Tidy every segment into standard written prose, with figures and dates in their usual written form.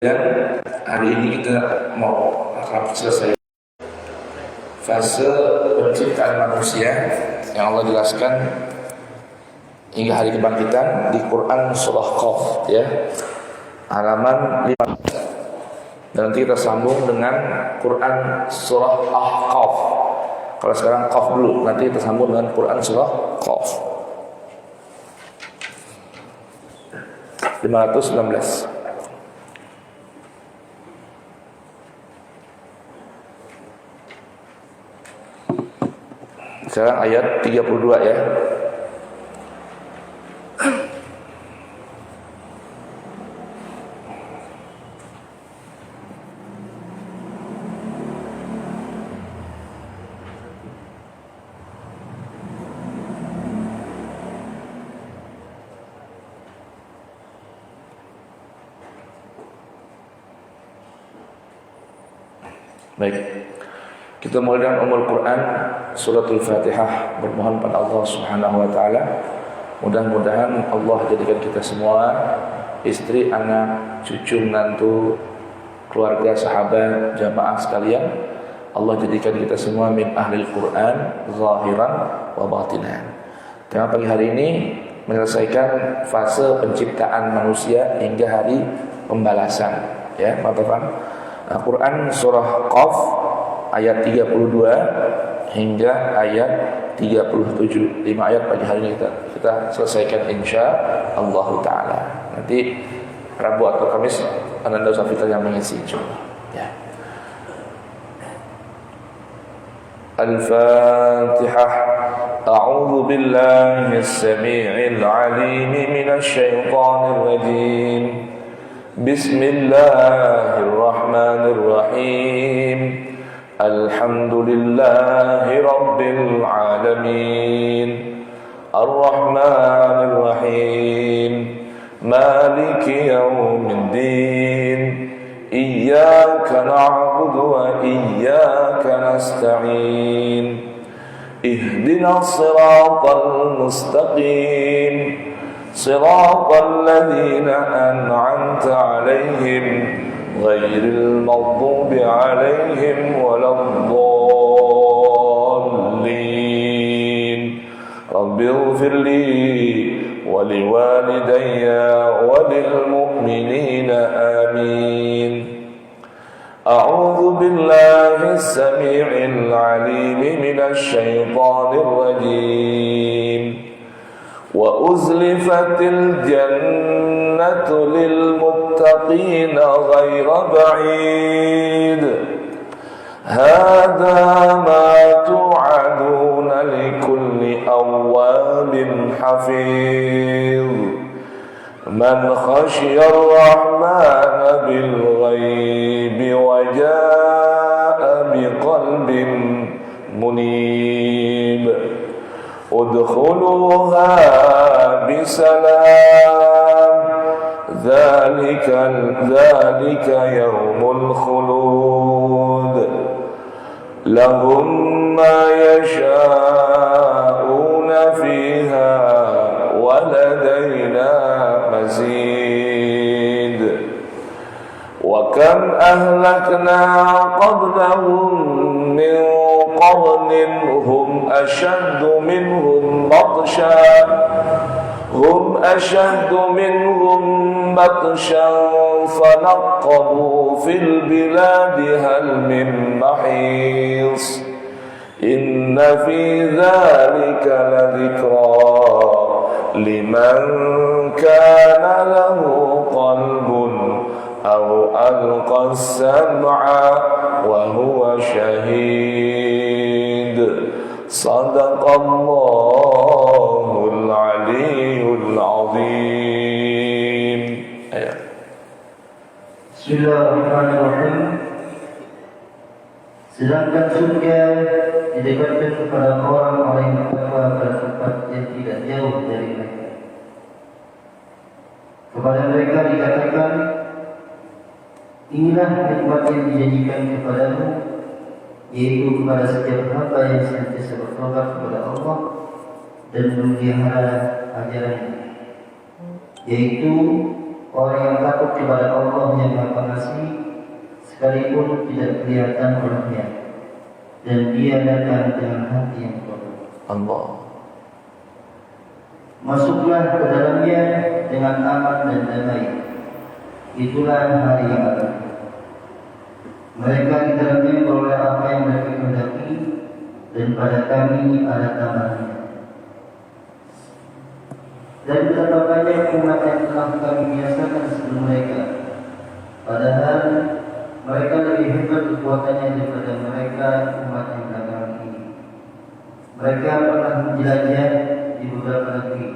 Dan hari ini kita mau akan selesai fase penciptaan manusia yang Allah jelaskan hingga hari kebangkitan di Quran surah Qaf, ya, halaman 5. Dan nanti kita sambung dengan Quran surah Ahqaf. Kalau sekarang Qaf dulu, nanti kita sambung dengan Quran surah Qaf 519. Sekarang ayat 32, ya. Baik. Kita mulai dengan Ummul Quran, suratul Fatihah, bermohon pada Allah Subhanahu wa taala. Mudah-mudahan Allah jadikan kita semua, istri, anak, cucu, menantu, keluarga, sahabat, jamaah sekalian, Allah jadikan kita semua min ahlil Quran zahiran wa batinan. Tema pagi hari ini menyelesaikan fase penciptaan manusia hingga hari pembalasan, ya, teman-teman. Quran surah Qaf ayat 32 hingga ayat 37. 5 ayat pagi hari ini kita selesaikan insyaallah taala. Nanti Rabu atau Kamis Ananda Safitra yang mengisi insyaallah, ya. Al-Fatihah. A'udzu billahi as-sami'il 'alim minasy syaithanir rajim. Bismillahirrahmanirrahim. Alhamdulillahi Rabbil Alamin. Ar-Rahmanir Rahim. Maliki Yawmiddin. Iyyaka na'budu wa iyyaka nasta'in. Ihdinas siratal mustaqim. Siratal ladzina an'amta 'alaihim ghairil maghdubi 'alaihim waladdallin. Rabbighfir li wa liwalidayya wa lil mu'minina amin. A'udzu billahi as-sami'il 'alim minasy syaithanir rajim. وَأُزْلِفَتِ الْجَنَّةُ لِلْمُتَّقِينَ غَيْرَ بَعِيدٍ هَذَا مَا تُوعَدُونَ لِكُلِّ أَوَّابٍ حَفِيظٍ مَنْ خَشِيَ الرَّحْمَنَ بِالْغَيْبِ وَجَاءَ بِقَلْبٍ مُنِيبٍ ادخلوها بسلام ذلك يوم الخلود لهم ما يشاءون فيها ولدينا مزيد وكم أهلكنا قبلهم من قرن هم أشد منهم بطشا فنقبوا في البلاد هل من محيص إن في ذلك لذكرى لمن كان له قلب أو ألقى السمع وهو شهيد صدق الله العلي العظيم. Bismillahirrahmanirrahim. Sedangkan surga didekatkan kepada orang-orang yang bertakwa pada tempat yang tidak jauh dari mereka. Kepada mereka dikatakan, inilah nikmat yang dijanjikan kepadamu, yaitu kepada setiap hamba yang senantiasa bertobat kepada Allah dan memelihara ajarannya, yaitu orang yang takut kepada Allah yang Maha Pengasih sekalipun tidak kelihatan olehnya, dan dia datang dengan hati yang kotor. Allah. Masuklah ke dalamnya dengan aman dan damai. Itulah hari yang akan. Mereka di dalamnya beroleh apa yang mereka kehendaki, dan pada kami ada tambahannya. Dan betapa banyak umat yang telah kami biasakan sebelum mereka, padahal mereka lebih hebat kekuatannya daripada mereka umat yang belakangan ini. Mereka pernah menjelajah di beberapa negeri.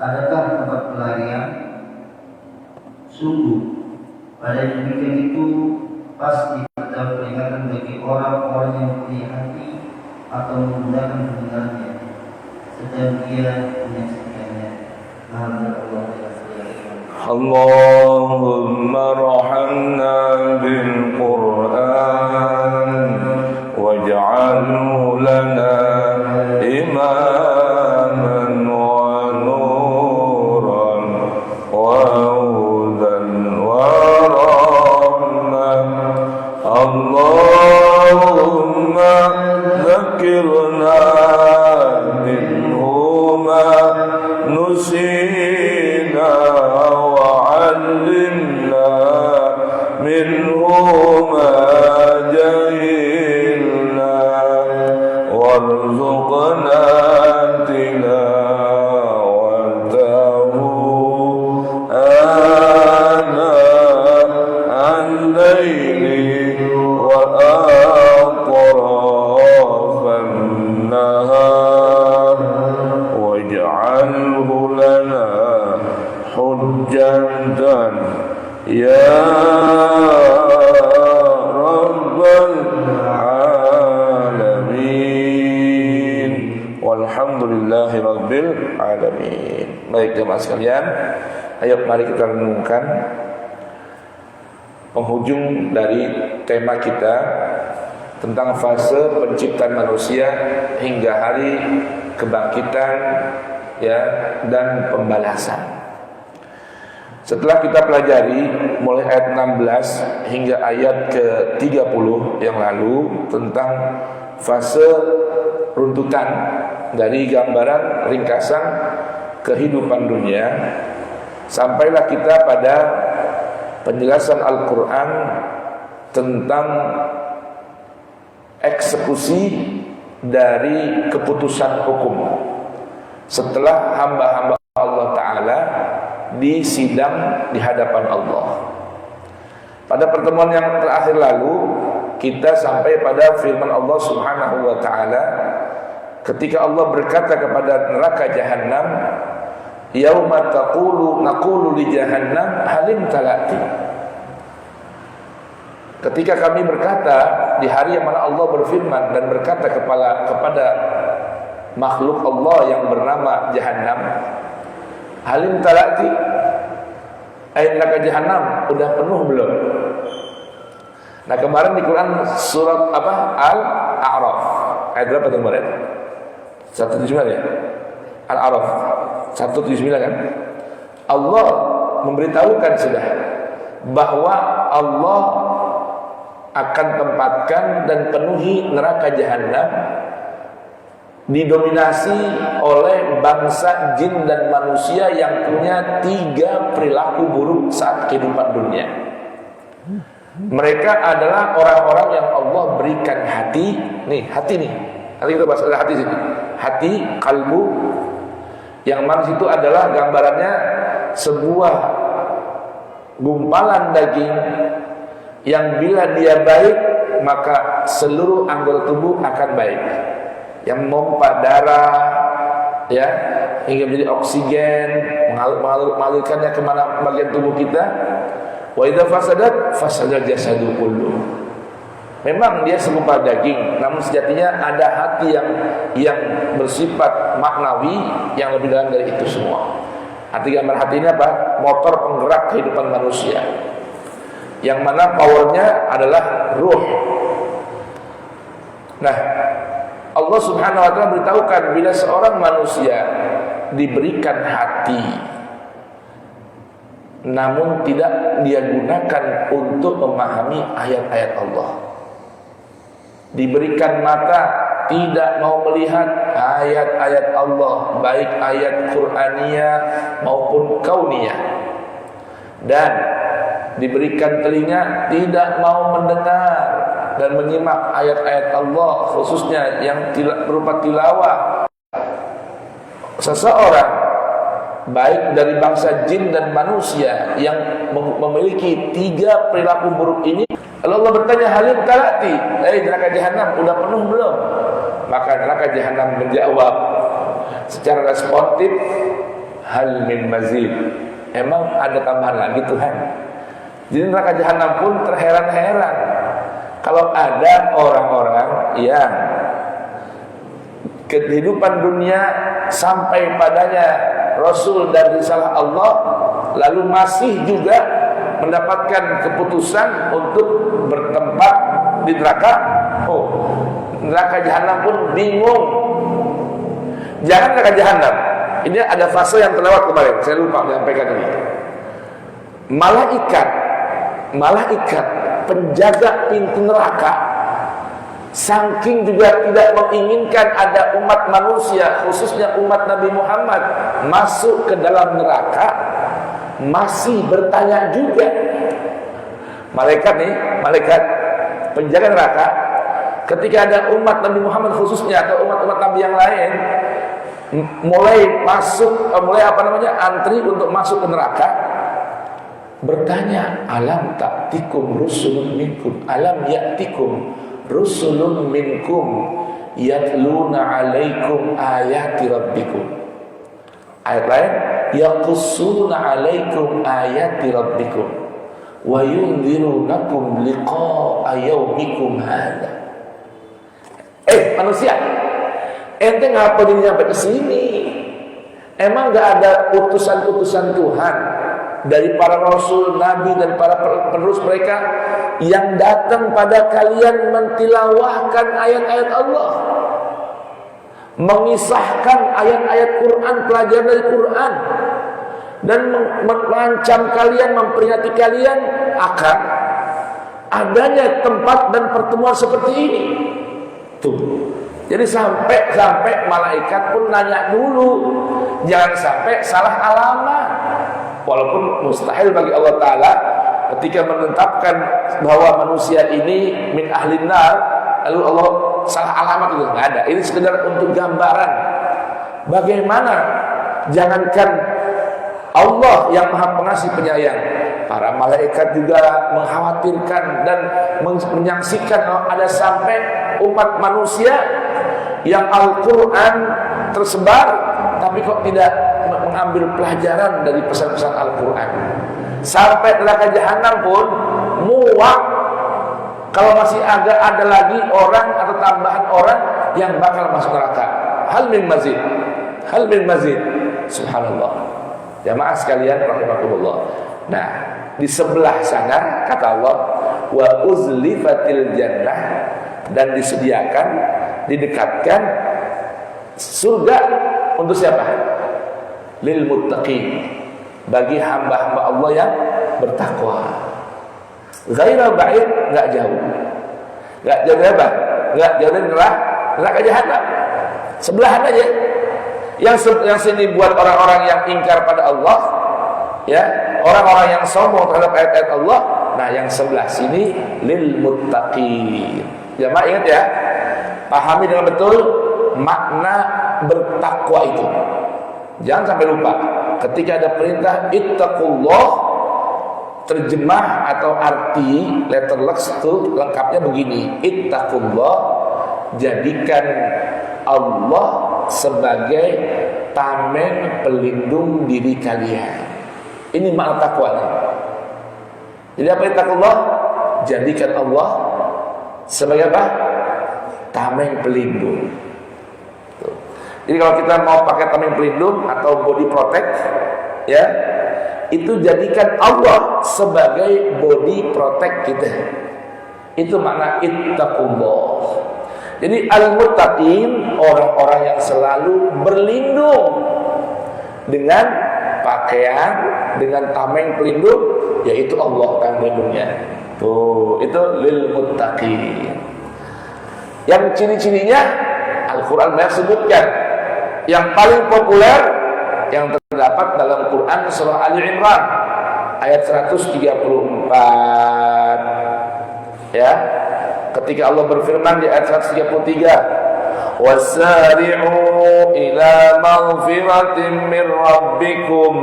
Adakah tempat pelarian? Sungguh, pada yang demikian itu pasti ada peringatan bagi orang-orang yang punya hati atau menggunakan pendengarannya, sedang dia menyaksikannya. Allahumma rahamna bil Qur'an waj'alhu lana imaman wa nuran wa hudan wa rahmah. Allahumma dzakirna minhu ma nusina wa 'allimna minhu ma jahilna warzuqna tilawatahu ana al-layli wa atrafan nahar waj'alhu lana hujjatan ya rabbal alamin walhamdulillahi rabbil alamin. Baik jemaah sekalian, ayo mari kita renungkan penghujung dari tema kita tentang fase penciptaan manusia hingga hari kebangkitan ya dan pembalasan. Setelah kita pelajari mulai ayat 16 hingga ayat ke-30 yang lalu tentang fase runtutan dari gambaran ringkasan kehidupan dunia, sampailah kita pada penjelasan Al-Quran tentang eksekusi dari keputusan hukum setelah hamba-hamba Allah Ta'ala disidang di hadapan Allah. Pada pertemuan yang terakhir lalu kita sampai pada firman Allah Subhanahu wa Ta'ala ketika Allah berkata kepada neraka Jahannam, yauma naqulu li jahannam halim talati. Ketika kami berkata di hari yang mana Allah berfirman dan berkata kepada makhluk Allah yang bernama Jahannam, halim talati, neraka Jahannam udah penuh belum? Nah kemarin di Quran surat Al-A'raf ayat berapa kemarin? 179 ya? Al-A'raf 179 kan? Allah memberitahukan sudah bahwa Allah akan tempatkan dan penuhi neraka Jahannam didominasi oleh bangsa jin dan manusia yang punya 3 perilaku buruk saat kehidupan dunia. Mereka adalah orang-orang yang Allah berikan hati. Nih, hati nih. Nanti kita bahas ada hati situ. Hati, kalbu, yang mana situ adalah gambarannya sebuah gumpalan daging yang bila dia baik maka seluruh anggota tubuh akan baik, yang memompa darah ya hingga menjadi oksigen, mengalirkannya kemana bagian tubuh kita. Wa idza fasadat jasadu kullu. Memang dia serupa daging, namun sejatinya ada hati yang bersifat maknawi yang lebih dalam dari itu semua. Arti gambar hati ini apa? Motor penggerak kehidupan manusia, yang mana powernya adalah ruh. Nah, Allah Subhanahu wa ta'ala beritahukan bila seorang manusia diberikan hati, namun tidak dia gunakan untuk memahami ayat-ayat Allah. Diberikan mata, tidak mau melihat ayat-ayat Allah, baik ayat Qur'aniyah maupun kauniyah. Dan diberikan telinga, tidak mau mendengar dan menyimak ayat-ayat Allah, khususnya yang berupa tilawah. Seseorang baik dari bangsa jin dan manusia yang memiliki 3 perilaku buruk ini, lalu Allah bertanya, halim talati, neraka jahanam udah penuh belum? Maka neraka jahanam menjawab secara responsif, hal min mazid, emang ada tambahan lagi Tuhan? Jadi neraka jahanam pun terheran-heran kalau ada orang-orang yang kehidupan dunia sampai padanya Rasul dan risalah Allah, lalu masih juga mendapatkan keputusan untuk bertempat di neraka. Oh, neraka jahanam pun bingung. Jangan neraka jahanam. Ini ada fase yang terlewat kemarin, saya lupa menyampaikan ini. Malaikat penjaga pintu neraka saking juga tidak menginginkan ada umat manusia, khususnya umat Nabi Muhammad, masuk ke dalam neraka, masih bertanya juga. Malaikat penjaga neraka, ketika ada umat Nabi Muhammad khususnya atau umat-umat Nabi yang lain mulai antri untuk masuk ke neraka, bertanya, alam ta'tikum rusulun minkum, alam ya'tikum rusulun minkum yatluna alaikum ayati rabbikum. Ayat lain, yaqussuna alaikum ayati rabbikum wa yunzirunakum liqa'a yaumikum hadza. Manusia, ente ngapa ini sampai ke sini? Emang enggak ada utusan-utusan Tuhan dari para rasul, nabi dan para penerus mereka yang datang pada kalian mentilawahkan ayat-ayat Allah, mengisahkan ayat-ayat Quran, pelajaran dari Quran, dan mengancam kalian, memperingati kalian akan adanya tempat dan pertemuan seperti ini. Tuh. Jadi sampai malaikat pun nanya dulu, jangan sampai salah alamat. Walaupun mustahil bagi Allah Ta'ala ketika menetapkan bahwa manusia ini min ahlin nar, lalu Allah salah alamat, itu nggak ada. Ini sekedar untuk gambaran bagaimana jangankan Allah yang maha pengasih penyayang, para malaikat juga mengkhawatirkan dan menyaksikan ada sampai umat manusia yang Al-Quran tersebar tapi kok tidak mengambil pelajaran dari pesan-pesan Al-Quran. Sampai neraka jahanam pun muak kalau masih ada lagi orang atau tambahan orang yang bakal masuk neraka. Hal min mazid. Subhanallah. Jamaah sekalian rahimakumullah. Nah, di sebelah sana kata Allah, wa uzlifatil jannah, dan disediakan, didekatkan surga untuk siapa? Lil muttaqin, bagi hamba-hamba Allah yang bertakwa. Ghaira ba'id, enggak jauh. Enggak jauh apa? Enggak jauh dari neraka jahanam. Sebelahan aja. Yang sini buat orang-orang yang ingkar pada Allah, ya, orang-orang yang sombong terhadap ayat-ayat Allah. Nah, yang sebelah sini lil muttaqin. Jamaah ingat ya, pahami dengan betul makna bertakwa itu. Jangan sampai lupa. Ketika ada perintah ittaqullah, terjemah atau arti letter Lux itu lengkapnya begini: ittaqullah, jadikan Allah sebagai tameng pelindung diri kalian. Ini makna takwanya. Jadi apa ittaqullah? Jadikan Allah sebagai apa? Tameng pelindung. Tuh. Jadi kalau kita mau pakai tameng pelindung atau body protect, ya, itu jadikan Allah sebagai body protect kita. Itu makna ittaqullah. Jadi al-muttaqin, orang-orang yang selalu berlindung dengan pakaian dengan tameng pelindung, yaitu Allah yang melindungnya. Tuh, itu lil muttaqin. Yang ciri-cirinya Al-Quran banyak sebutkan. Yang paling populer yang terdapat dalam Quran surah Ali Imran ayat 134. Ya. Ketika Allah berfirman di ayat 133, "Wasari'u ila maghfiratin min rabbikum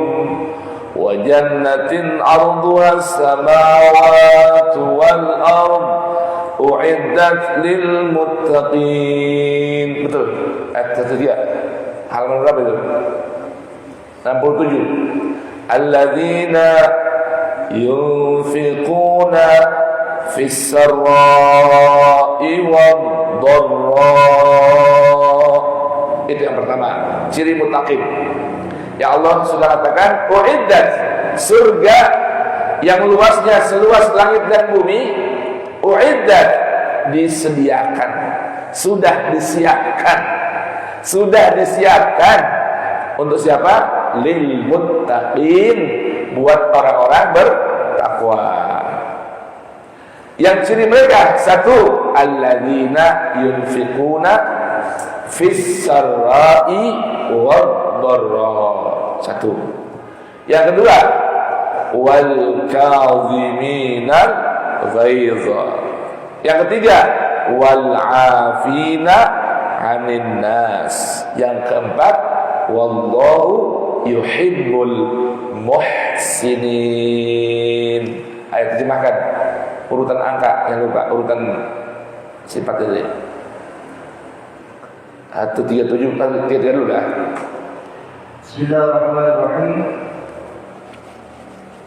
wa jannatin 'arduha as-samawati wal ard u'iddat lil muttaqin." Betul. Ayat 133. Halaman berapa itu? 67. Alladzina yunfiquna fis sarra'i wad dharra. Itu yang pertama, ciri muttaqin. Ya Allah sudah katakan, uiddat, surga yang luasnya seluas langit dan bumi, uiddat, disediakan, sudah disiapkan untuk siapa? Lil muttaqin, buat orang-orang bertakwa. Yang ciri mereka satu, alladzina yunfiquna fis sarra'i wad dharra. Satu. Yang kedua, wal kadhiminal ghaidha. Yang ketiga, wal 'afina 'anil nas. Yang keempat, wallahu yuhibbul muhsinin. Ayo terjemahkan urutan angka, jangan lupa urutan sifat itu. 137 tiga dulu dah. Bismillahirrahmanirrahim.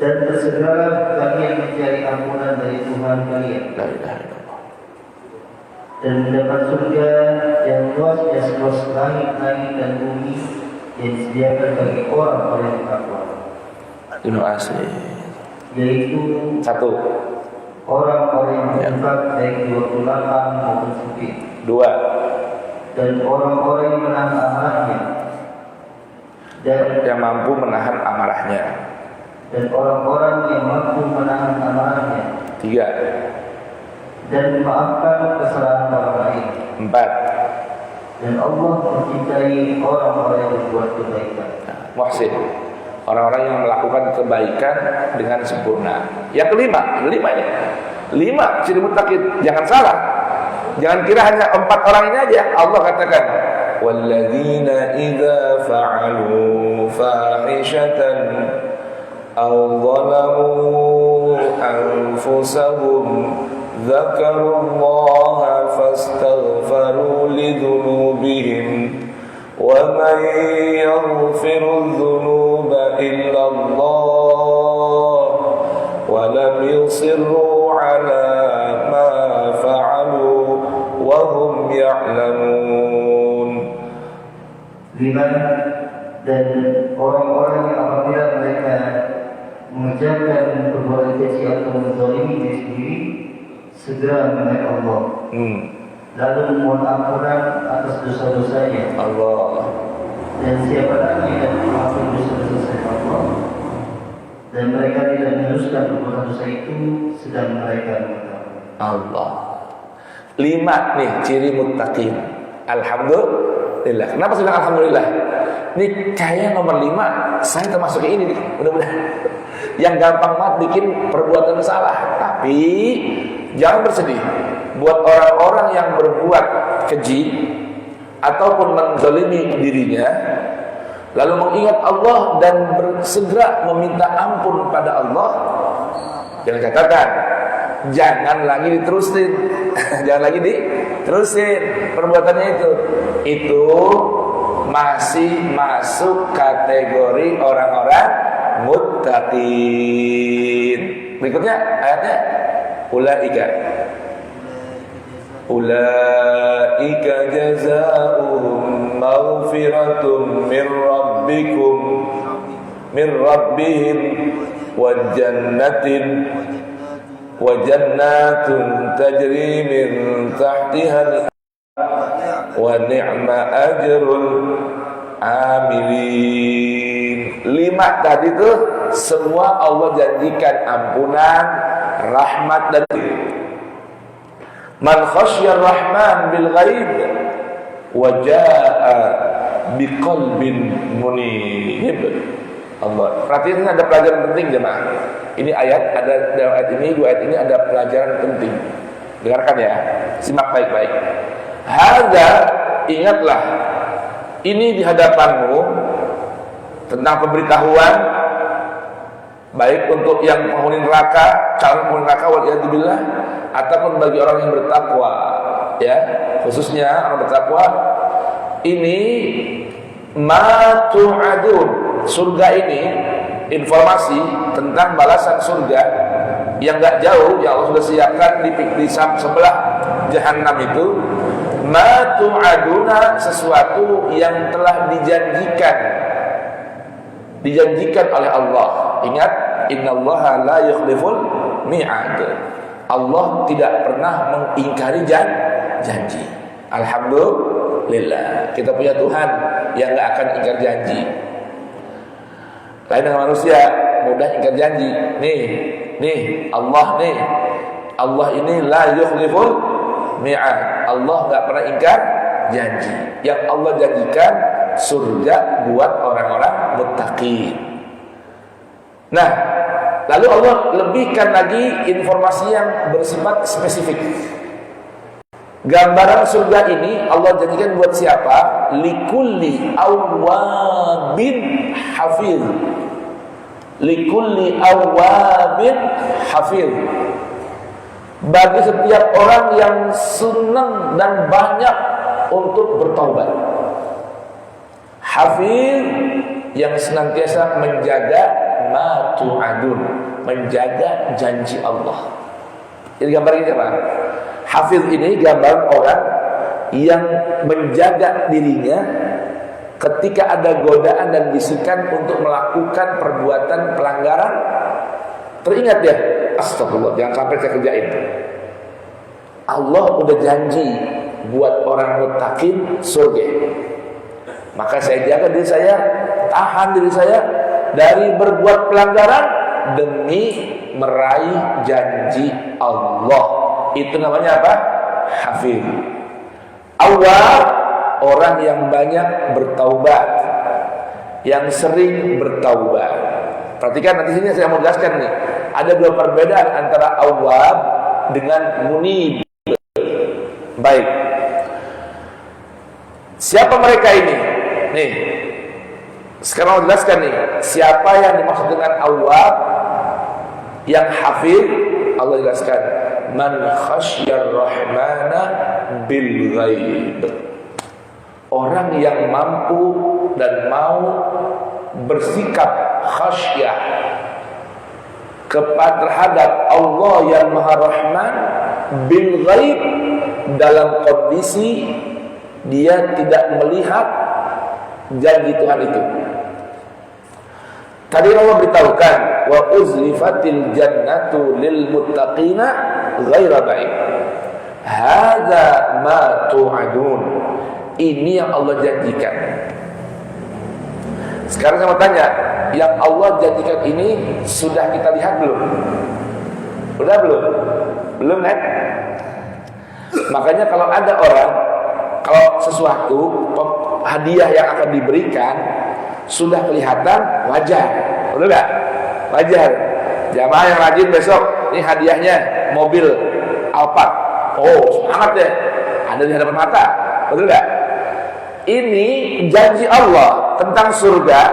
Dan bersegeralah kalian mencari ampunan dari Tuhan kalian, La ilaha illallah, dan mendapat surga yang luasnya seluas langit-langit dan bumi yang disediakan bagi orang-orang yang bertakwa. terima kasih. Yaitu Satu, orang-orang yang berinfak baik di waktu lapang maupun sempit, dua, dan orang-orang yang menahan amarahnya, dan yang mampu menahan amarahnya. orang-orang yang mampu menahan amarahnya, Tiga, dan memaafkan kesalahan orang lain. empat, Dan Allah mencintai orang-orang yang berbuat kebaikan. muhsin, orang-orang yang melakukan kebaikan dengan sempurna. Yang kelima ini. 5 ciri muttaqin. Jangan salah. Jangan kira hanya 4 orang ini aja. Allah katakan, walladzina idza fa'alu fahishatan aw zalamu anfusahum dzakarullaha fastaghfaru lidzunubihim wa man yaghfiru dzunuba illa Allah wa lam yusirru ala ma fa'alu wa hum ya'lamun. 5. Dan orang-orang yang apabila mereka mengerjakan perbuatan keji atau menzalimi diri sendiri, segera mengenai Allah, lalu memohon ampunan atas dosa-dosanya. Allah. Dan siapa lagi yang mengampuni dosa-dosa Allah, dan mereka tidak meneruskan perbuatan dosa itu sedang mereka mengetahui. Allah. 5 nih ciri muttaqin. Alhamdulillah. Kenapa saya bilang alhamdulillah? Ini kayak nomor 5 saya termasuk ini nih, mudah-mudahan. Yang gampang banget bikin perbuatan salah. Tapi jangan bersedih buat orang-orang yang berbuat keji ataupun menzalimi dirinya, lalu mengingat Allah dan bersegera meminta ampun pada Allah. Jangan katakan, jangan lagi diterusin. Jangan lagi diterusin perbuatannya itu. Itu masih masuk kategori orang-orang muttaqin. Berikutnya ayatnya, ulaika jazaohum maghfiratun min rabbihim wa jannatun tajri min tahtiha wa ni'ma ajrul amilin. 5 tadi tuh semua Allah janjikan ampunan, rahmat dan man khasyar rahman bil ghaib wa jaa biqalbin munib. Allah. Perhatikan, ada pelajaran penting jemaah. Ini ayat, ada dalam ayat ini, dua ayat ini ada pelajaran penting. Dengarkan ya, simak baik-baik. Hadza, ingatlah, ini di hadapanmu tentang pemberitahuan baik untuk yang penghuni neraka, calon penghuni neraka waliyadzubillah, ataupun bagi orang yang bertakwa, ya, khususnya orang bertakwa. Ini ma tu'adun, surga ini, informasi tentang balasan surga yang gak jauh yang Allah sudah siapkan di sebelah jahanam itu. Ma tu'aduna, sesuatu yang telah dijanjikan oleh Allah. Ingat, innallaha la yukhliful mi'ad. Allah tidak pernah mengingkari janji. Alhamdulillah, kita punya Tuhan yang gak akan ingkar janji. Lain dengan manusia, mudah ingkar janji. Nih Allah ini la yukhliful mi'ad. Allah enggak pernah ingkar janji. Yang Allah janjikan surga buat orang-orang muttaqin. Nah, lalu Allah lebihkan lagi informasi yang bersifat spesifik. Gambaran surga ini Allah janjikan buat siapa? Likulli awwabin hafiz. Likulli awwabin hafiz. Bagi setiap orang yang senang dan banyak untuk bertaubat. Hafiz, yang senantiasa menjaga ma tu'adun, menjaga janji Allah. Jadi gambar ini apa? Hafiz ini gambar orang yang menjaga dirinya ketika ada godaan dan bisikan untuk melakukan perbuatan pelanggaran. Teringat ya, astagfirullah, jangan sampai saya kerjain. Allah udah janji buat orang muttaqin surga. Maka saya jaga diri saya, tahan diri saya dari berbuat pelanggaran demi meraih janji Allah. Itu namanya apa? Hafiz. Awal, orang yang banyak bertaubat, yang sering bertaubat. Perhatikan, nanti sini saya mau jelaskan nih. Ada dua perbedaan antara awab dengan munib. Baik. Siapa mereka ini? Nih, sekarang mau jelaskan nih. Siapa yang dimaksud dengan awab, yang hafiz? Allah jelaskan, man khasyar rahmana bil ghaib. Orang yang mampu dan mau bersikap khasyah terhadap Allah yang Maha Rahman bil ghaib, dalam kondisi dia tidak melihat janji Tuhan itu. Tadi Allah beritahukan, wa uzlifatil jannatu lil muttaqina ghaira ba'id. Hadza ma tu'adun. Ini yang Allah janjikan. Sekarang saya mau tanya, yang Allah janjikan ini sudah kita lihat belum? Udah belum? Belum kan? Makanya kalau ada orang, kalau sesuatu hadiah yang akan diberikan sudah kelihatan, wajar. Betul gak? Wajar. Jamaah yang rajin besok, ini hadiahnya mobil Alphard. Oh, semangat deh. Ada di hadapan mata. Betul gak? Ini janji Allah tentang surga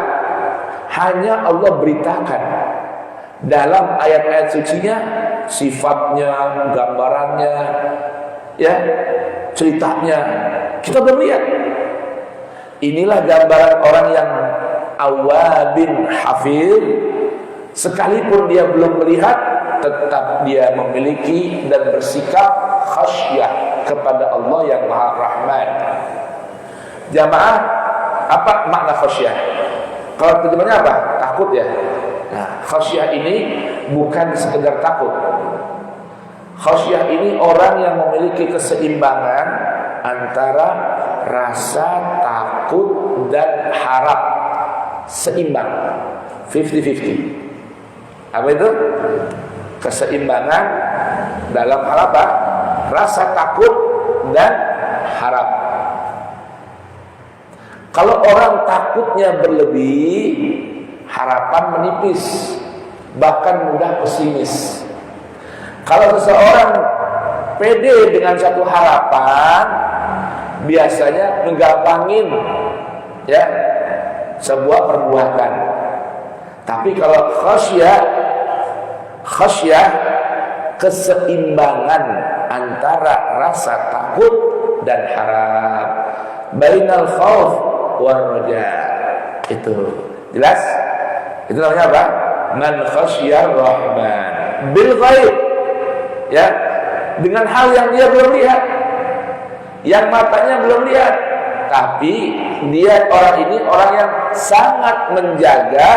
hanya Allah beritakan dalam ayat-ayat sucinya, sifatnya, gambarannya, ya, ceritanya. Kita belum lihat. Inilah gambaran orang yang awabin hafiz. Sekalipun dia belum melihat, tetap dia memiliki dan bersikap khasyah kepada Allah yang Maha Rahman. Jamaah, apa makna khasyah? Kalau terjemahnya apa? Takut ya. Nah, khasyah ini bukan sekedar takut. Khasyah ini orang yang memiliki keseimbangan antara rasa takut dan harap, seimbang, 50-50. Apa itu? Keseimbangan dalam hal apa? Rasa takut dan harap. Kalau orang takutnya berlebih, harapan menipis, bahkan mudah pesimis. Kalau seseorang pede dengan satu harapan, biasanya ngegampangin ya sebuah perbuatan. Tapi kalau khasyah keseimbangan antara rasa takut dan harap, bainal khauf war raja. Itu jelas? Itu namanya apa? Man khasyar rahman bil ghaib. Ya, dengan hal yang dia belum lihat, yang matanya belum lihat, tapi dia orang ini orang yang sangat menjaga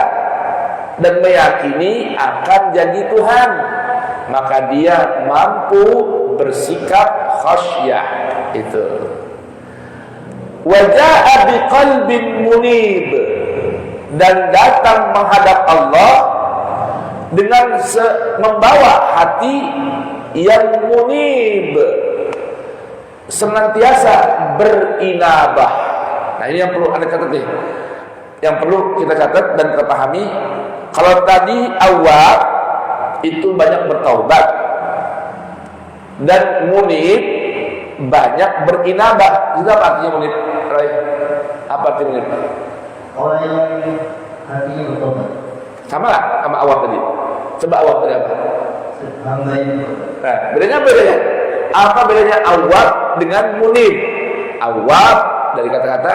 dan meyakini akan janji Tuhan, maka dia mampu bersikap khasyah. Itu waja'a biqalbin munib, dan datang menghadap Allah dengan membawa hati yang munib, senantiasa berinabah. Nah, ini yang perlu Anda catat nih, yang perlu kita catat dan kita pahami. Kalau tadi awal itu banyak bertaubat, dan munib banyak berinabah. Itu apa artinya munib? Apa artinya munib? Orang yang hatinya bertobat. Sama lah sama awal tadi. Coba awal tadi apa? Hamba yang bertobat. Nah, bedanya? Apa bedanya awal dengan munib? Awal dari kata-kata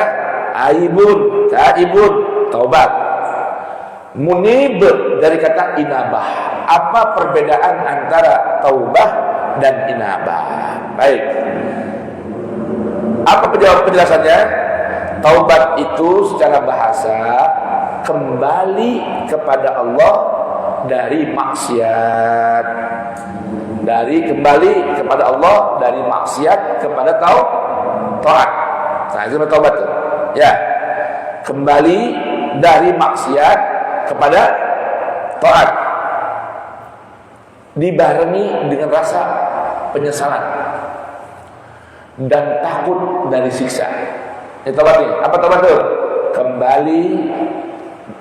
aibun, taibun, taubat. Munib dari kata inabah. Apa perbedaan antara taubah dan inabah? Baik. Apa penjelasannya? Taubat itu secara bahasa kembali kepada Allah dari maksiat. Kembali kepada Allah dari maksiat kepada taat. Nah, itu taubat tuh. Ya. Kembali dari maksiat kepada taat, dibarengi dengan rasa penyesalan dan takut dari siksa. Ini taubat nih. Apa taubat itu? Kembali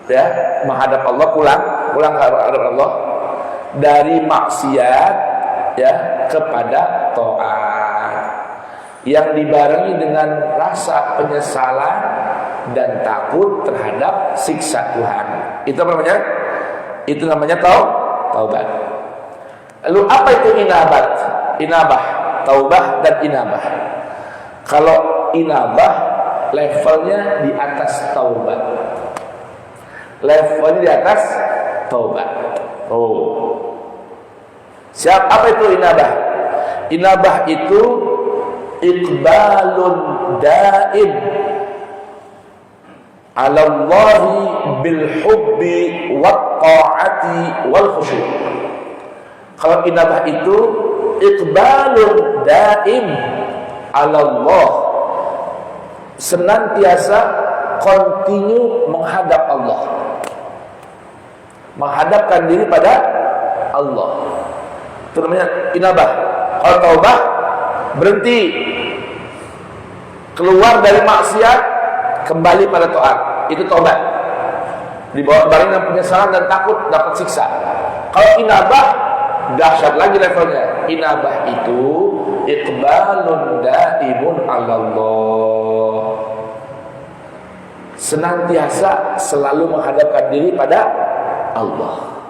ya menghadap Allah, pulang menghadap Allah dari maksiat ya kepada taat, yang dibarengi dengan rasa penyesalan dan takut terhadap siksa Tuhan. Itu apa namanya? Itu namanya taubat. Lalu apa itu inabah, taubah dan inabah. Kalau inabah levelnya di atas taubat. Levelnya di atas taubat. Apa itu inabah? Inabah itu iqbalun daim ala Allah bil hubbi wat ta'ati wal khusyu'. Kalau inabah itu iqbalun daim ala Allah, senantiasa continue menghadap Allah, menghadapkan diri pada Allah. Itu namanya inabah. Kalau taubah berhenti, keluar dari maksiat, kembali pada taat. Itu taubat. Dibawa bareng dengan penyesalan dan takut dapat siksa. Kalau inabah dahsyat lagi levelnya. Inabah itu iqbalun daimun 'ala Allah, senantiasa selalu menghadapkan diri pada Allah.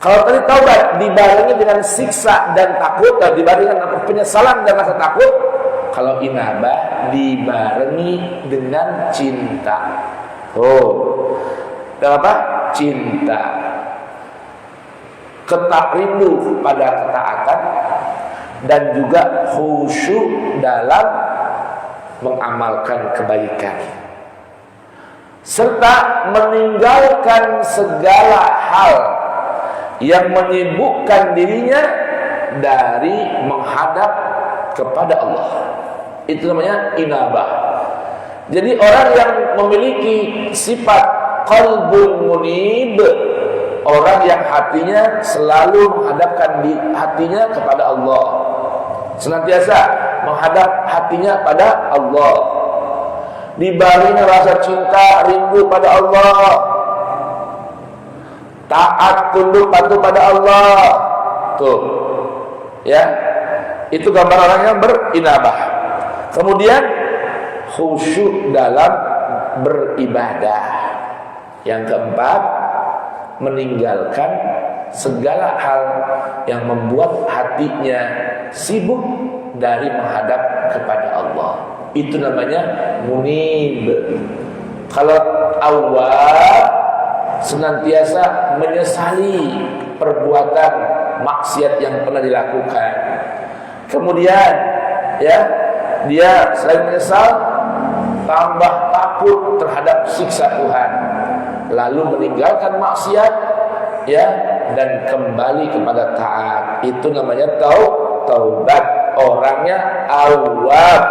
Kalau tadi taubat dibarengi dengan siksa dan takut, dan dibarengi dengan penyesalan dan rasa takut. Kalau inabah dibarengi dengan cinta. Dan apa? Cinta. Rindu pada ketaatan dan juga khusyuk dalam mengamalkan kebaikan, serta meninggalkan segala hal yang menyibukkan dirinya dari menghadap kepada Allah. Itu namanya inabah. Jadi orang yang memiliki sifat qalbun munib, orang yang hatinya selalu menghadapkan di hatinya kepada Allah, senantiasa menghadap hatinya pada Allah, dibaringi rasa cinta rindu pada Allah, taat tunduk patuh pada Allah. Tuh, ya, itu gambar orang yang berinabah. Kemudian khusyuk dalam beribadah. Yang keempat, meninggalkan segala hal yang membuat hatinya sibuk dari menghadap kepada Allah. Itu namanya munib. Kalau awal senantiasa menyesali perbuatan maksiat yang pernah dilakukan, kemudian ya dia selain menyesal tambah takut terhadap siksa Tuhan, lalu meninggalkan maksiat ya dan kembali kepada taat. Itu namanya taubat. Orangnya awwab.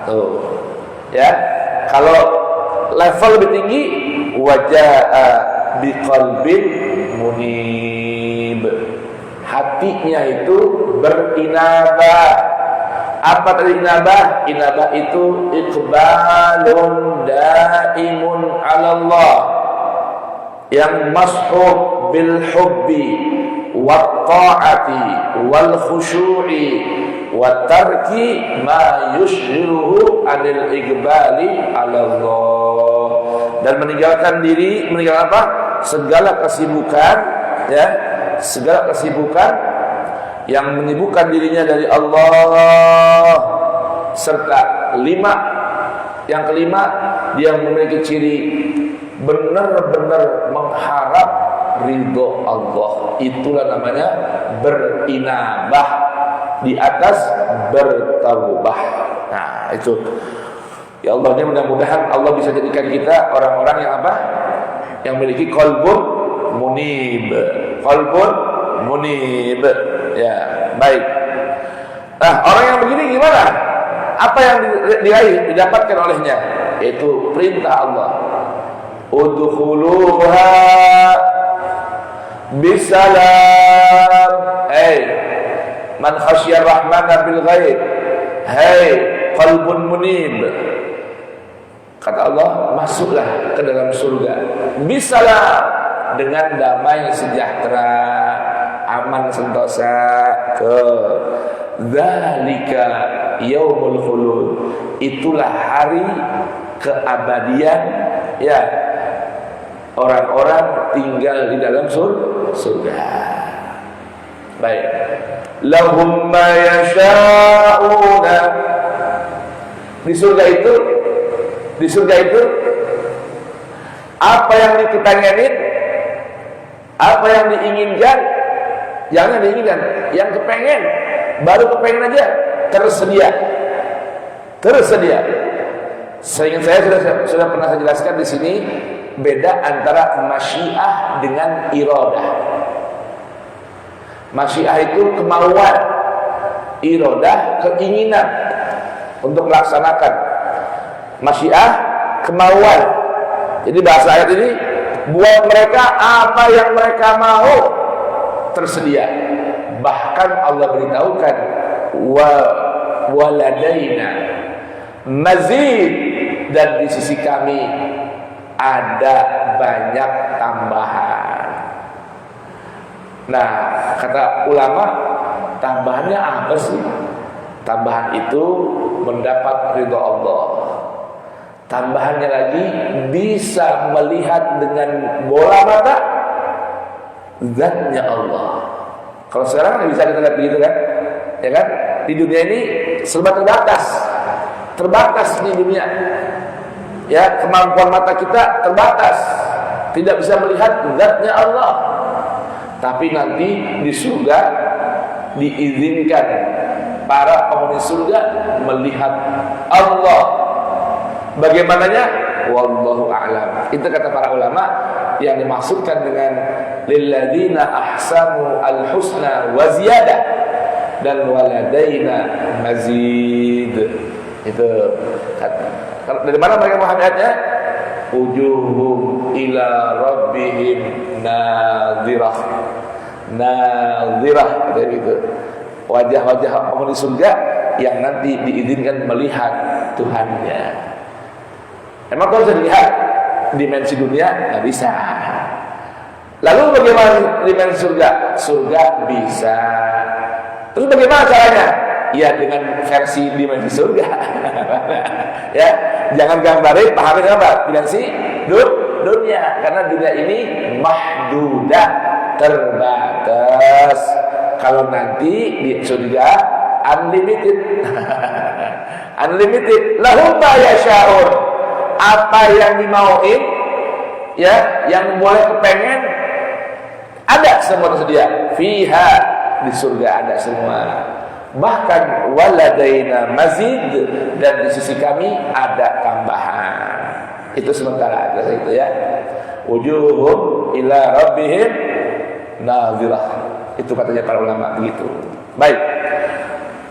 Tuh. Ya. Kalau level lebih tinggi, waja'a biqalbin munib. Hatinya itu berinabah. Apa tadi inabah? Inabah itu iqbalun daimun 'ala Allah, yang mashhub bil hubbi wat ta'ati wal khusyu'i wa tarki ma yushghiluhu 'anil iqbali 'ala Allah. Dan meninggalkan apa? Segala kesibukan, ya, segala kesibukan yang menyibukkan dirinya dari Allah. Serta yang kelima, dia memiliki ciri benar-benar mengharap ridho Allah. Itulah namanya berinabah di atas bertaubah. Nah, itu. Ya Allah, mudah-mudahan Allah bisa jadikan kita orang-orang yang apa? Yang memiliki qalbun munib. Qalbun munib. Ya, baik. Nah, orang yang begini gimana? Apa yang didapatkan olehnya? Yaitu perintah Allah. Udkhuluha bisalam. Hey, man khasyar rahmana bil ghaib. Hey, qalbun munib. Kata Allah, masuklah ke dalam surga bisalam, dengan damai sejahtera, aman sentosa. Ke zalika yaumul khulud, itulah hari keabadian, ya, orang-orang tinggal di dalam surga. Baik. Lahum ma yasha'una. Di surga itu apa yang dipengenin, apa yang diinginkan, jangan diinginkan, yang kepengen, baru kepengen aja, tersedia. Seingat saya sudah pernah saya jelaskan di sini beda antara masyiah dengan iradah. Masyiah itu kemauan, iradah keinginan untuk melaksanakan. Masyiah kemauan. Jadi bahasa ayat ini, buat mereka apa yang mereka mau tersedia. Bahkan Allah beritahukan waladaina mazid, dan di sisi kami ada banyak tambahan. Nah, kata ulama, tambahannya apa sih? Tambahan itu mendapat ridha Allah. Tambahannya lagi bisa melihat dengan bola mata zatnya Allah. Kalau sekarang kan bisa kita lihat begitu kan, ya kan? Di dunia ini serba terbatas di dunia. Ya, kemampuan mata kita terbatas, tidak bisa melihat zatnya Allah. Tapi nanti di surga diizinkan para penghuni surga melihat Allah. Bagaimananya? Wallahu a'lam. Itu kata para ulama, yang dimaksudkan dengan lilladzina ahsanu al-husna wa ziyadah dan waladaina mazid. Itu dari mana mereka memahami ayatnya? wujuhum ila rabbihim nadhirah. Nadhirah gitu. Wajah-wajah penghuni surga yang nanti diizinkan melihat Tuhannya. Emang kalau bisa dilihat dimensi dunia nggak bisa. Lalu bagaimana dimensi surga? Surga bisa. Terus bagaimana caranya? Ya dengan versi dimensi surga. Ya, jangan gambarin, pahamin apa? Dimensi dunia. Karena dunia ini mahdudah, terbatas. Kalau nanti di surga unlimited. Unlimited. Lahum ma yasha'un. Apa yang dimauin, ya, yang boleh kepengen, ada semua tersedia. Fiha, di surga ada semua. Bahkan waladaina mazid, dan di sisi kami ada tambahan. Itu sementara itu ya. Wujuhum ila rabbihim nadhirah. Itu katanya para ulama begitu. Baik.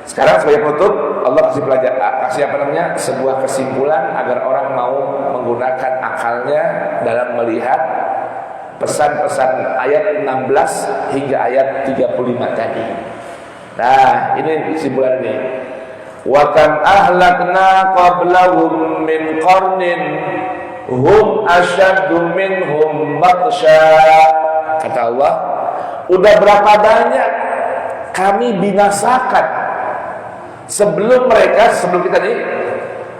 Sekarang sebagai penutup, Allah kasih sebuah kesimpulan agar orang mau menggunakan akalnya dalam melihat pesan-pesan ayat 16 hingga ayat 35 tadi. Nah, ini kesimpulan ini. Wa kam ahlakna qablahum min qarnin hum asyaddu minhum batsha. Kata Allah, udah berapa banyak kami binasakan sebelum mereka, sebelum kita nih,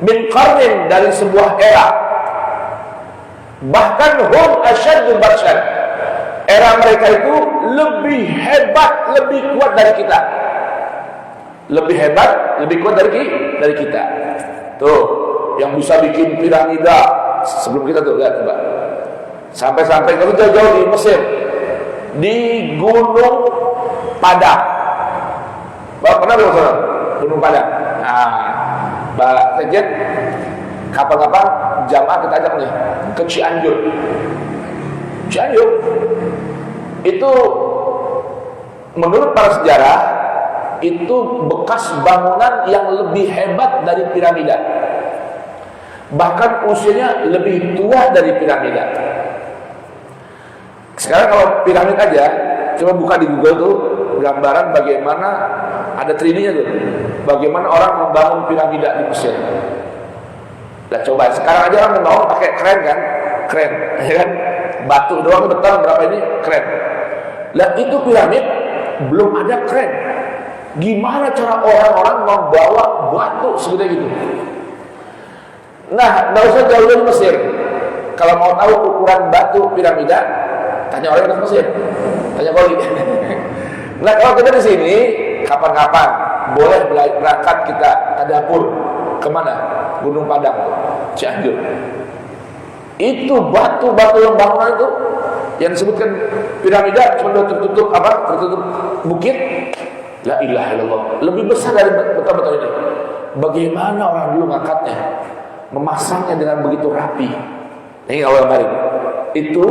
min qarnin, dari sebuah era. Bahkan hum asyaddu batshan, era mereka itu lebih hebat, lebih kuat dari kita. Lebih hebat, lebih kuat dari kita. Tuh, yang bisa bikin piramida sebelum kita tuh, lihat coba. Sampai-sampai kalau jauh-jauh di Mesir, di Gunung Padang. Bapak pernah belum sana? Gunung Padang. Nah, Mbak Tejen, kapan-kapan jamaah kita ajak nih ke Cianjur. Cianjur itu menurut para sejarah itu bekas bangunan yang lebih hebat dari piramida. Bahkan usianya lebih tua dari piramida. Sekarang kalau piramid aja, coba buka di Google tuh gambaran bagaimana ada 3D-nya tuh. Bagaimana orang membangun piramida di Mesir. Nah coba sekarang aja orang membangun pakai keren kan? Keren, ya kan? Batu doang beton berapa ini? Keren. Lah itu piramid belum ada keren. Gimana cara orang-orang membawa batu segede gitu? Nah, nggak usah jauh dari Mesir. Kalau mau tahu ukuran batu piramida, tanya orang dari Mesir, tanya Bali. Nah, kalau kita di sini, kapan-kapan boleh berangkat kita ke dapur, kemana? Gunung Padang, Cianjur. Itu batu-batu yang bangunan itu, yang disebutkan piramida, cuma tertutup apa? Tertutup bukit. La ilaha illallah, lebih besar dari beton-beton ini. Bagaimana orang dulu ngangkatnya, memasangnya dengan begitu rapi. Ini awal kemarin. Itu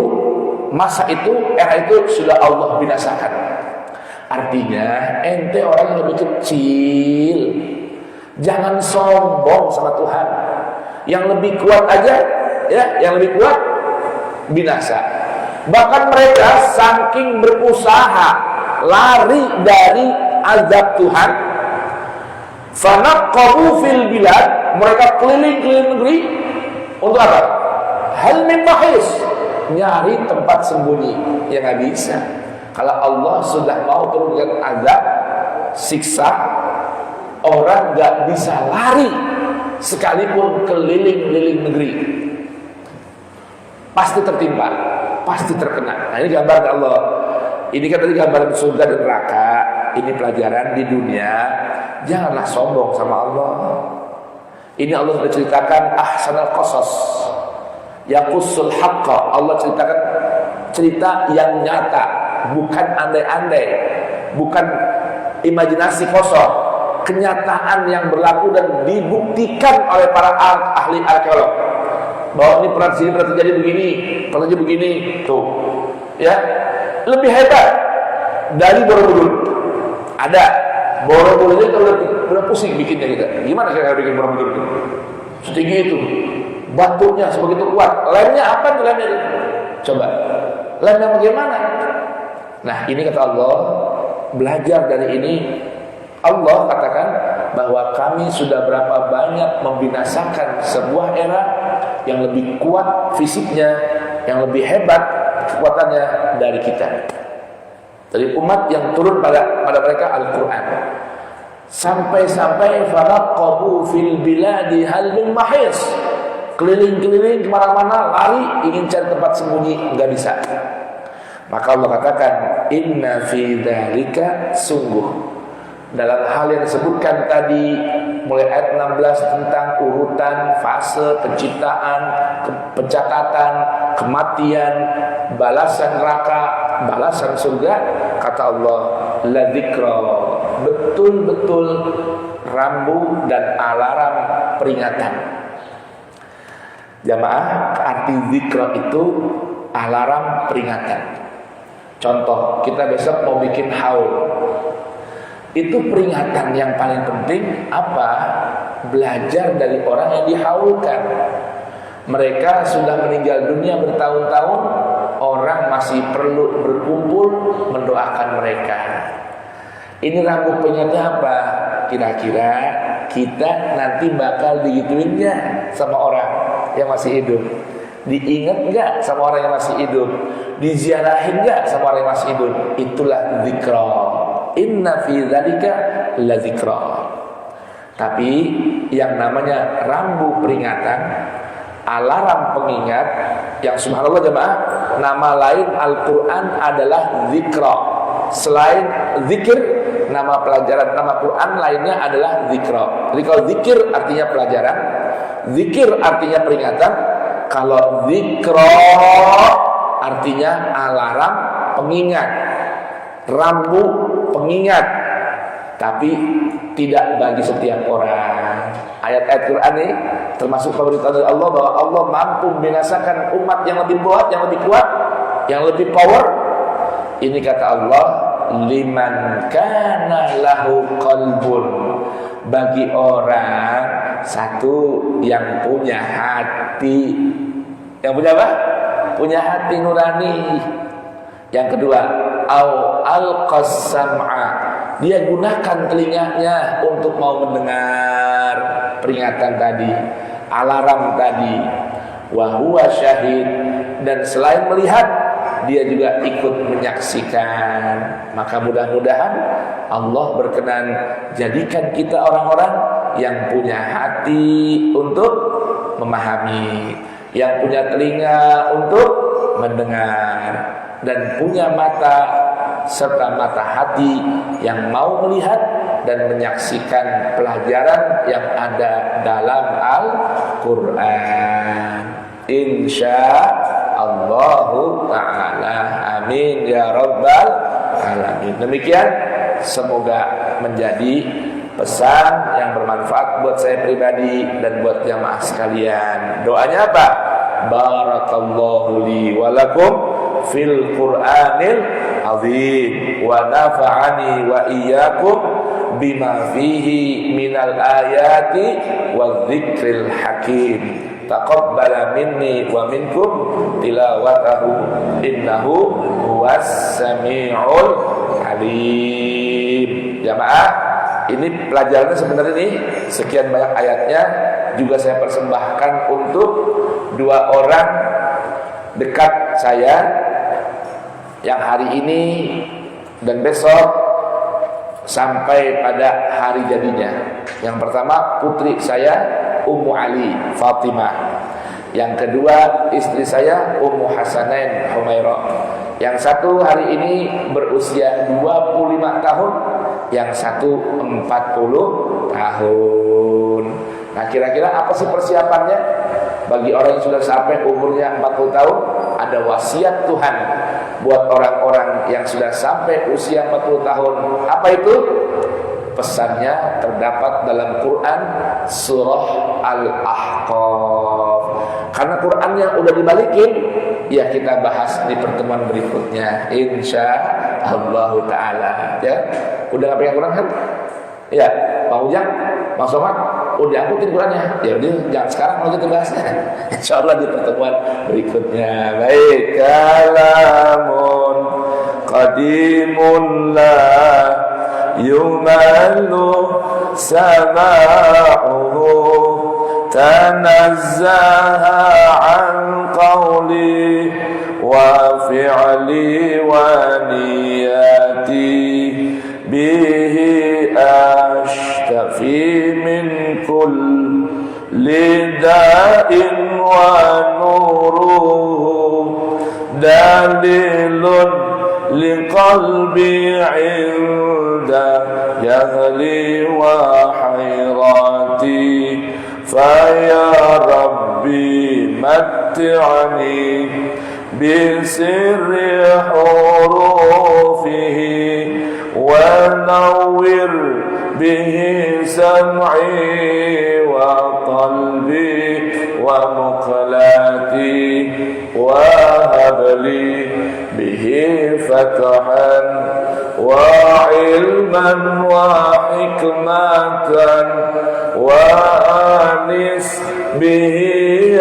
masa itu, era itu sudah Allah binasakan. Artinya ente orang yang lebih kecil, jangan sombong sama Tuhan. Yang lebih kuat aja, ya, yang lebih kuat binasa. Bahkan mereka saking berusaha lari dari azab Tuhan, fanaqabu fil bilad, mereka keliling-keliling negeri untuk apa? Hal min mahis, nyari tempat sembunyi. Yang nggak bisa. Kalau Allah sudah mau turunkan azab, siksa, orang nggak bisa lari sekalipun keliling-keliling negeri, pasti tertimpa, pasti terkena. Nah ini gambar Allah. Ini kan tadi gambaran surga dan neraka. Ini pelajaran di dunia. Janganlah sombong sama Allah. Ini Allah sudah ceritakan ahsanal qasas, yaqussul haqqa. Allah ceritakan cerita yang nyata, bukan andai-andai, bukan imajinasi kosong, kenyataan yang berlaku dan dibuktikan oleh para ahli arkeolog bahwa ini pernah sini pernah terjadi begini, pernah terjadi begini, tuh, ya, lebih hebat dari Borobudur. Ada Borobudur itu udah pusing bikinnya kita. Gimana cara bikin Borobudur itu? Setinggi itu, batunya sebegitu kuat. Lemnya apa tuh lemnya? Coba, lemnya bagaimana? Nah, ini kata Allah, belajar dari ini. Allah katakan bahwa kami sudah berapa banyak membinasakan sebuah era yang lebih kuat fisiknya, yang lebih hebat kekuatannya dari kita, dari umat yang turun pada mereka Al-Quran. Sampai-sampai falaqabu fil biladi hal min mahis, keliling-keliling kemana-mana, lari ingin cari tempat sembunyi, nggak bisa. Maka Allah katakan, inna fi dzalika, sungguh dalam hal yang disebutkan tadi mulai ayat 16 tentang urutan fase penciptaan, pencatatan, kematian, balasan neraka, balasan surga, kata Allah, la dzikra, betul-betul rambu dan alarm peringatan. Jamaah, arti dzikra itu alarm peringatan. Contoh, kita besok mau bikin haul. Itu peringatan yang paling penting apa? Belajar dari orang yang dihaulkan. Mereka sudah meninggal dunia bertahun-tahun, orang masih perlu berkumpul mendoakan mereka. Ini rambu peringatan apa? Kira-kira kita nanti bakal digituinnya sama orang yang masih hidup. Diingat enggak sama orang yang masih hidup? Diziarahin enggak sama orang yang masih hidup? Itulah dzikra. Inna fi dzalika la dzikra. Tapi yang namanya rambu peringatan, alarm pengingat, yang subhanallah jemaah, nama lain Al-Qur'an adalah dzikra. Selain zikir, nama pelajaran, nama Quran lainnya adalah dzikra. Jadi kalau zikir artinya pelajaran, zikir artinya peringatan, kalau dzikra artinya alarm pengingat, rambu pengingat, tapi tidak bagi setiap orang. Ayat-ayat Quran ini termasuk pemberitahuan dari Allah bahwa Allah mampu membinasakan umat yang lebih kuat, yang lebih kuat, yang lebih power. Ini kata Allah, liman kana lahu qalbun, bagi orang satu yang punya hati. Yang punya apa? Punya hati nurani. Yang kedua, au alqas sam'a, dia gunakan telinganya untuk mau mendengar peringatan tadi, alarm tadi. Wa huwa syahid, dan selain melihat, dia juga ikut menyaksikan. Maka mudah-mudahan Allah berkenan jadikan kita orang-orang yang punya hati untuk memahami, yang punya telinga untuk mendengar, dan punya mata serta mata hati yang mau melihat dan menyaksikan pelajaran yang ada dalam Al-Quran. Insyaallahu ta'ala. Amin ya rabbal alamin. Demikian, semoga menjadi pesan yang bermanfaat buat saya pribadi dan buat jamaah sekalian. Doanya apa? Barakallahu li walakum fil Qur'anil azim wa nafa'ani wa iyyakum bima fihi minal ayati wa dzikril hakim. Taqabbala minni wa minkum tilawatahu innahu huwas samiul alim. Jamaah, ini pelajarannya sebenarnya ini sekian banyak ayatnya juga saya persembahkan untuk dua orang dekat saya yang hari ini dan besok sampai pada hari jadinya. Yang pertama putri saya Ummu Ali Fatimah. Yang kedua istri saya Ummu Hasanain Humairah. Yang satu hari ini berusia 25 tahun, yang satu 40 tahun. Nah, kira-kira apa sih persiapannya? Bagi orang yang sudah sampai umurnya 40 tahun, ada wasiat Tuhan buat orang-orang yang sudah sampai usia 40 tahun. Apa itu? Pesannya terdapat dalam Quran surah Al-Ahqaf. Karena Qurannya udah dibalikin, ya kita bahas di pertemuan berikutnya insyaallah taala. Ya, udah nggak pegang Quran kan? Ya, Bang Ujang, Bang Somad, diangkutin Qurannya. Ya udah, jangan sekarang kalau kita bahasnya. Insyaallah di pertemuan berikutnya. Baik, kalamun qadimun la yumallu sama'uhu tanazzaha an qawli wa fi'li wa niyati bihi ashtafi min kulli da'in wa nuruhu dalilun liqalbi 'inda jahli wa hayrati faya rabbi matti'ani bisirri hurufihi ونور به سمعي وقلبي ومقلاتي وهب لي به فتحا وعلما وحكمة وأنس به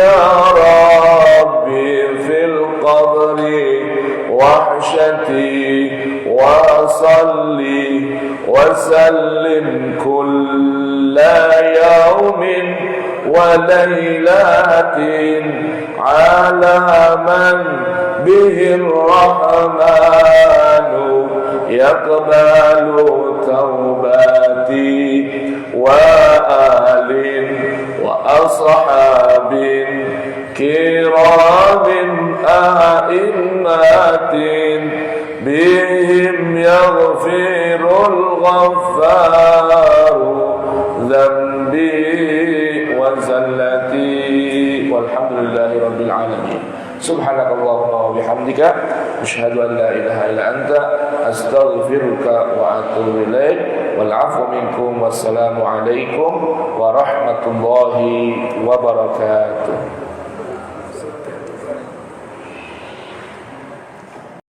يا ربي في القبر وحشتي وصلي وسلم كل يوم وليلة على من به الرحمن يقبل توباتي وآل وأصحاب كرام أئمة بهم يغفر الغفار ذنبي وزلتي والحمد لله رب العالمين سبحانك اللهم وبحمدك أشهد أن لا إله إلا أنت أستغفرك وأتوب إليك والعفو منكم والسلام عليكم ورحمة الله وبركاته.